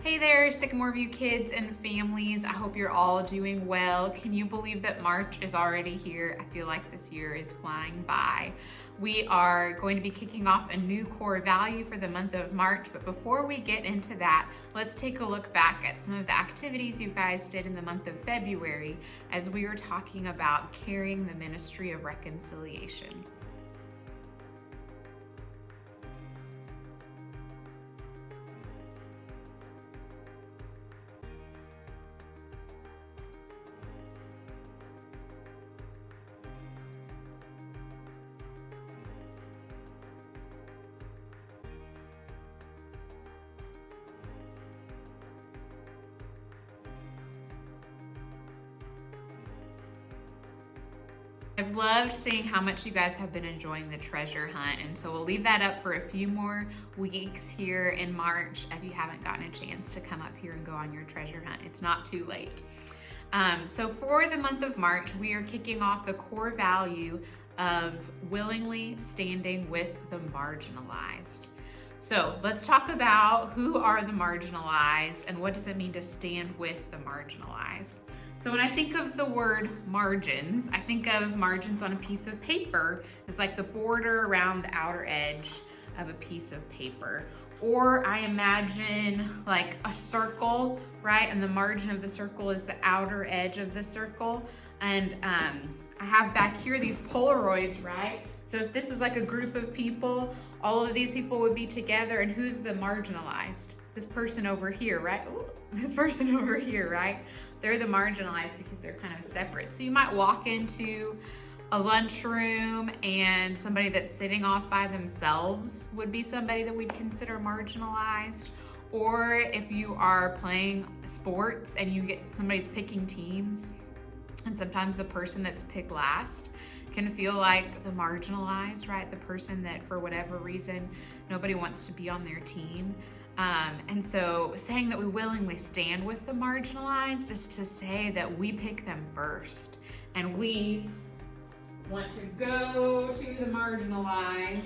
Hey there, Sycamore View kids and families. I hope you're all doing well. Can you believe that March is already here? I feel like this year is flying by. We are going to be kicking off a new core value for the month of March, but before we get into that, let's take a look back at some of the activities you guys did in the month of February as we were talking about carrying the ministry of reconciliation. I've loved seeing how much you guys have been enjoying the treasure hunt, and so we'll leave that up for a few more weeks here in March if you haven't gotten a chance to come up here and go on your treasure hunt. It's not too late. So for the month of March, we are kicking off the core value of willingly standing with the marginalized. So let's talk about who are the marginalized and what does it mean to stand with the marginalized. So when I think of the word margins, I think of margins on a piece of paper as like the border around the outer edge of a piece of paper. Or I imagine like a circle, right? And the margin of the circle is the outer edge of the circle. And I have back here these Polaroids, right? So if this was like a group of people, all of these people would be together, and who's the marginalized? This person over here, right? Ooh, this person over here, right? They're the marginalized because they're kind of separate. So you might walk into a lunchroom and somebody that's sitting off by themselves would be somebody that we'd consider marginalized. Or if you are playing sports and you get somebody's picking teams, and sometimes the person that's picked last can feel like the marginalized, right? The person that for whatever reason, nobody wants to be on their team. And so saying that we willingly stand with the marginalized is to say that we pick them first and we want to go to the marginalized,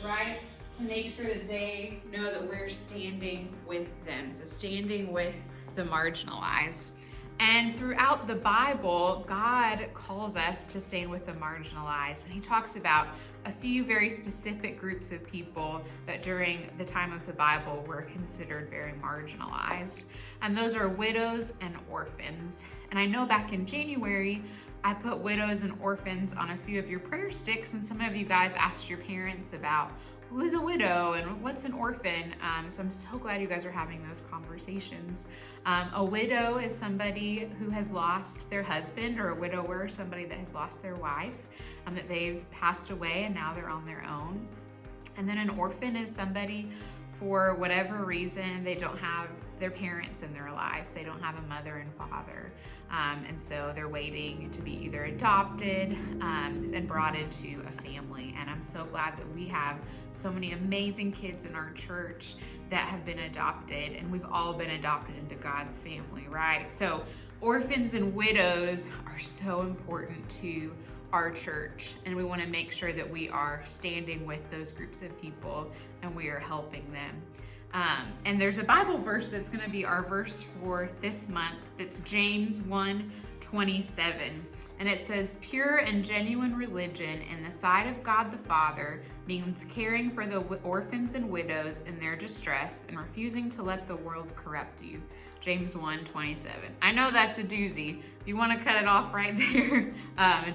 right? To make sure that they know that we're standing with them. So standing with the marginalized. And throughout the Bible, God calls us to stand with the marginalized. And he talks about a few very specific groups of people that during the time of the Bible were considered very marginalized. And those are widows and orphans. And I know back in January, I put widows and orphans on a few of your prayer sticks, and some of you guys asked your parents about who's a widow and what's an orphan. So I'm so glad you guys are having those conversations. A widow is somebody who has lost their husband, or a widower, somebody that has lost their wife, that they've passed away and now they're on their own. And then an orphan is somebody, for whatever reason, they don't have their parents in their lives. They don't have a mother and father. And so they're waiting to be either adopted and brought into a family. And I'm so glad that we have so many amazing kids in our church that have been adopted, and we've all been adopted into God's family, right? So orphans and widows are so important to our church, and we want to make sure that we are standing with those groups of people and we are helping them. And there's a Bible verse that's going to be our verse for this month. That's James 1:27. And it says, "Pure and genuine religion in the sight of God the Father means caring for the orphans and widows in their distress and refusing to let the world corrupt you." James 1:27. I know that's a doozy. You want to cut it off right there,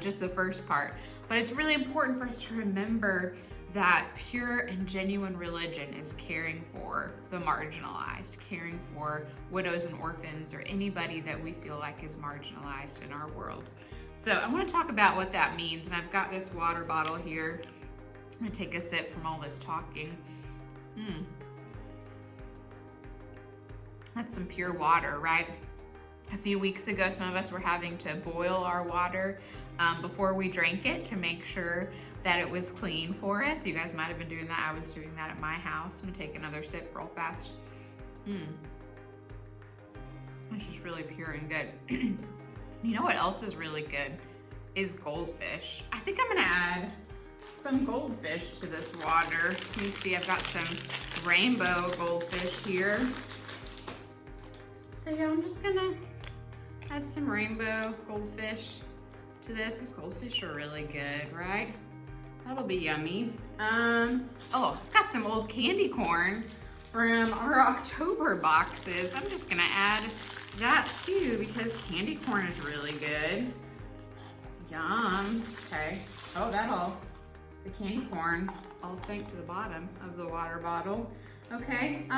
just the first part. But it's really important for us to remember that pure and genuine religion is caring for the marginalized, caring for widows and orphans, or anybody that we feel like is marginalized in our world. So I want to talk about what that means, and I've got this water bottle here. I'm going to take a sip from all this talking. That's some pure water, right? A few weeks ago, some of us were having to boil our water before we drank it to make sure that it was clean for us. You guys might have been doing that. I was doing that at my house. I'm gonna take another sip real fast. It's just really pure and good. You know what else is really good? Is goldfish. I think I'm gonna add some goldfish to this water. You see I've got some rainbow goldfish here. So yeah, I'm just gonna add some rainbow goldfish to this. These goldfish are really good, right? That'll be yummy. Oh, I've got some old candy corn from our October boxes. I'm just gonna add that too because candy corn is really good. Yum. Okay. Oh, the candy corn all sank to the bottom of the water bottle. Okay.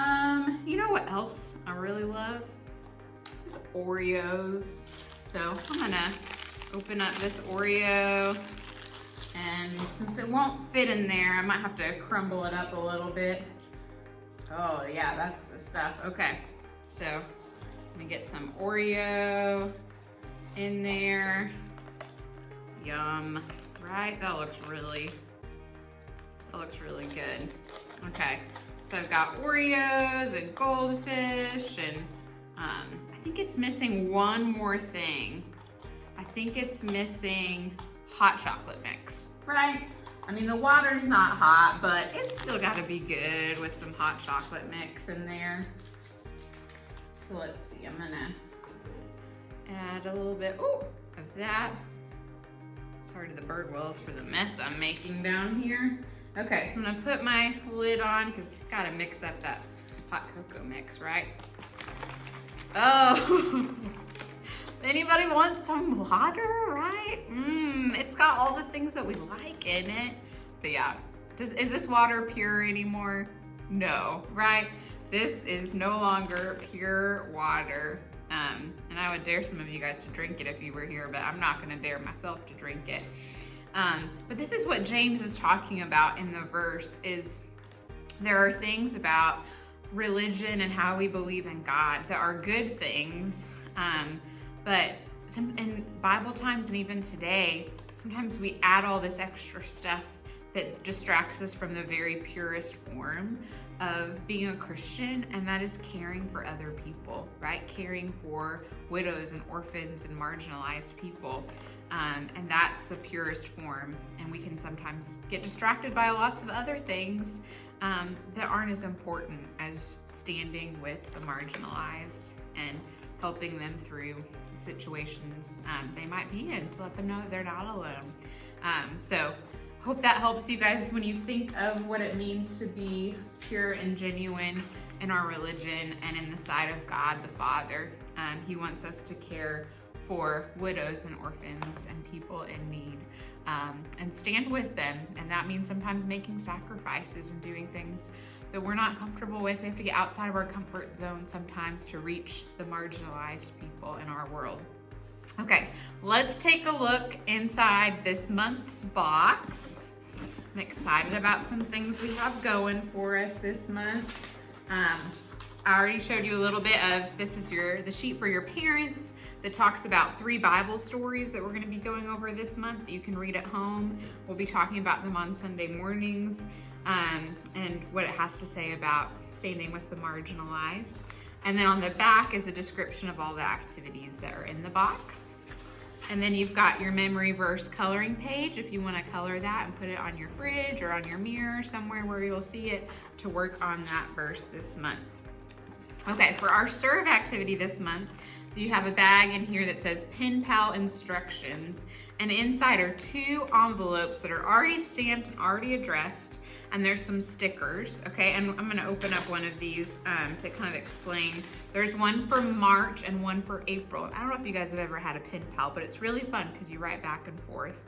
You know what else I really love? Is Oreos. So I'm gonna open up this Oreo, and since it won't fit in there, I might have to crumble it up a little bit. Oh yeah, that's the stuff. Okay, so I'm gonna get some Oreo in there. Yum, right? That looks really good. Okay, so I've got Oreos and goldfish, and I think it's missing one more thing. I think it's missing hot chocolate mix, right? I mean, the water's not hot, but it's still gotta be good with some hot chocolate mix in there. So let's see, I'm gonna add a little bit of that. Sorry to the bird wills for the mess I'm making down here. Okay, so I'm gonna put my lid on because I've gotta mix up that hot cocoa mix, right? Oh, anybody want some water, right? It's got all the things that we like in it. But yeah, is this water pure anymore? No, right? This is no longer pure water. And I would dare some of you guys to drink it if you were here, but I'm not gonna dare myself to drink it. But this is what James is talking about in the verse, is there are things about religion and how we believe in God that are good things, but in Bible times and even today, sometimes we add all this extra stuff that distracts us from the very purest form of being a Christian, and that is caring for other people, right? Caring for widows and orphans and marginalized people. And that's the purest form. And we can sometimes get distracted by lots of other things that aren't as important as standing with the marginalized and helping them through situations they might be in, to let them know that they're not alone. So hope that helps you guys when you think of what it means to be pure and genuine in our religion and in the sight of God the Father. He wants us to care for widows and orphans and people in need, and stand with them. And that means sometimes making sacrifices and doing things that we're not comfortable with. We have to get outside of our comfort zone sometimes to reach the marginalized people in our world. Okay, let's take a look inside this month's box. I'm excited about some things we have going for us this month. I already showed you a little bit of, this is the sheet for your parents that talks about 3 Bible stories that we're going to be going over this month that you can read at home. We'll be talking about them on Sunday mornings, and what it has to say about standing with the marginalized. And then on the back is a description of all the activities that are in the box. And then you've got your memory verse coloring page if you want to color that and put it on your fridge or on your mirror, somewhere where you'll see it, to work on that verse this month. Okay, for our serve activity this month, you have a bag in here that says Pen Pal instructions, and inside are 2 envelopes that are already stamped and already addressed, and there's some stickers, okay? And I'm gonna open up one of these to kind of explain. There's one for March and one for April. I don't know if you guys have ever had a pen pal, but it's really fun because you write back and forth.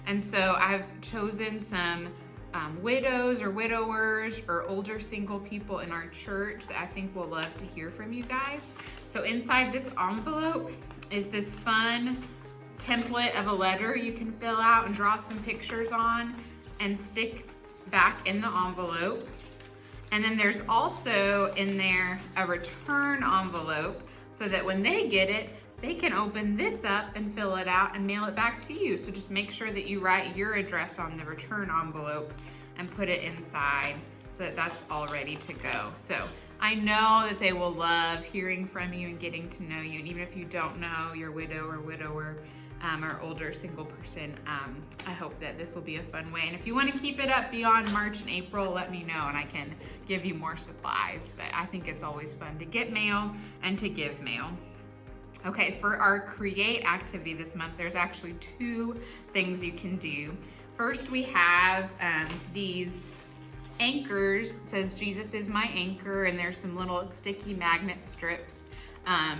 And so I've chosen some widows or widowers or older single people in our church that I think will love to hear from you guys. So inside this envelope is this fun template of a letter you can fill out and draw some pictures on and stick back in the envelope. And then there's also in there a return envelope so that when they get it, they can open this up and fill it out and mail it back to you. So just make sure that you write your address on the return envelope and put it inside so that that's all ready to go. So I know that they will love hearing from you and getting to know you. And even if you don't know your widow or widower, or older single person, I hope that this will be a fun way. And if you want to keep it up beyond March and April, let me know and I can give you more supplies. But I think it's always fun to get mail and to give mail. Okay, for our create activity this month, there's actually 2 things you can do. First, we have these anchors. It says Jesus is my anchor, and there's some little sticky magnet strips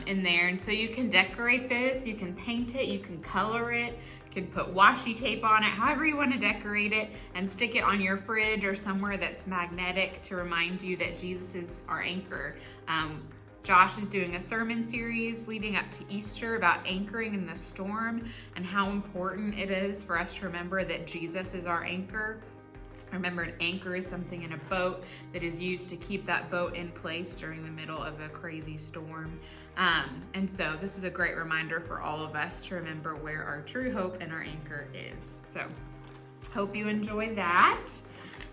in there. And so you can decorate this, you can paint it, you can color it, you can put washi tape on it, however you want to decorate it, and stick it on your fridge or somewhere that's magnetic to remind you that Jesus is our anchor. Josh is doing a sermon series leading up to Easter about anchoring in the storm and how important it is for us to remember that Jesus is our anchor. Remember, an anchor is something in a boat that is used to keep that boat in place during the middle of a crazy storm. And so this is a great reminder for all of us to remember where our true hope and our anchor is. So hope you enjoy that.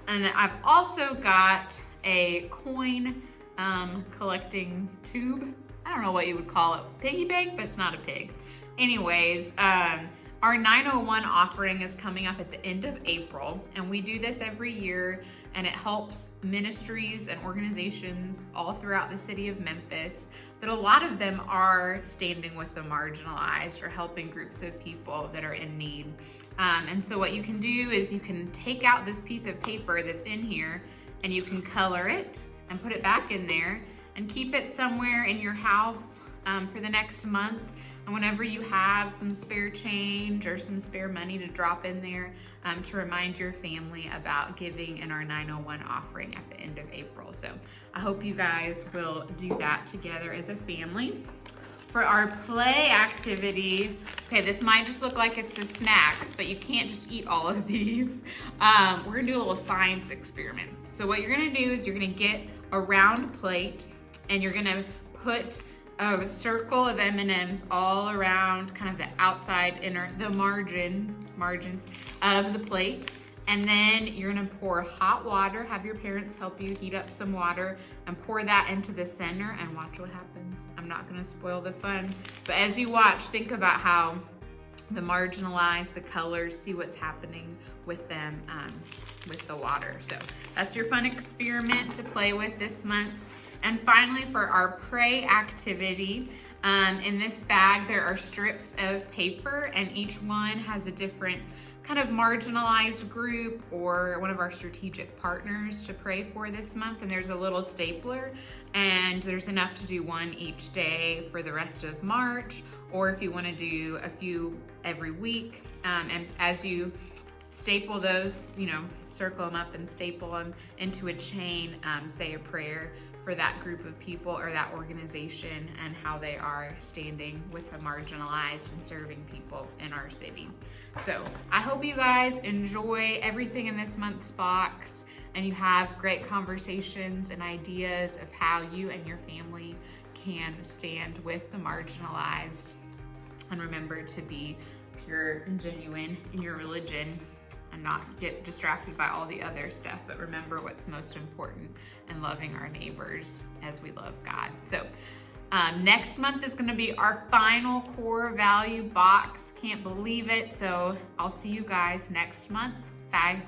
And I've also got a coin collecting tube. I don't know what you would call it. Piggy bank, but it's not a pig. Anyways, our 901 offering is coming up at the end of April, and we do this every year, and it helps ministries and organizations all throughout the city of Memphis, that a lot of them are standing with the marginalized or helping groups of people that are in need. And so what you can do is you can take out this piece of paper that's in here, and you can color it and put it back in there and keep it somewhere in your house for the next month. And whenever you have some spare change or some spare money to drop in there, to remind your family about giving in our 901 offering at the end of April. So I hope you guys will do that together as a family. For our play activity, okay, this might just look like it's a snack, but you can't just eat all of these. We're gonna do a little science experiment. So what you're gonna do is you're gonna get a round plate, and you're gonna put a circle of M&Ms all around kind of the outside the margins of the plate. And then you're gonna pour hot water, have your parents help you heat up some water, and pour that into the center and watch what happens. I'm not gonna spoil the fun, but as you watch, think about how the marginalized, the colors, see what's happening with them with the water. So that's your fun experiment to play with this month. And finally, for our pray activity, in this bag there are strips of paper, and each one has a different kind of marginalized group or one of our strategic partners to pray for this month. And there's a little stapler, and there's enough to do one each day for the rest of March, or if you want to do a few every week. And as you staple those, circle them up and staple them into a chain, say a prayer for that group of people or that organization and how they are standing with the marginalized and serving people in our city. So I hope you guys enjoy everything in this month's box, and you have great conversations and ideas of how you and your family can stand with the marginalized, and remember to be pure and genuine in your religion and not get distracted by all the other stuff, but remember what's most important and loving our neighbors as we love God. So next month is going to be our final core value box. Can't believe it. So I'll see you guys next month. Bye.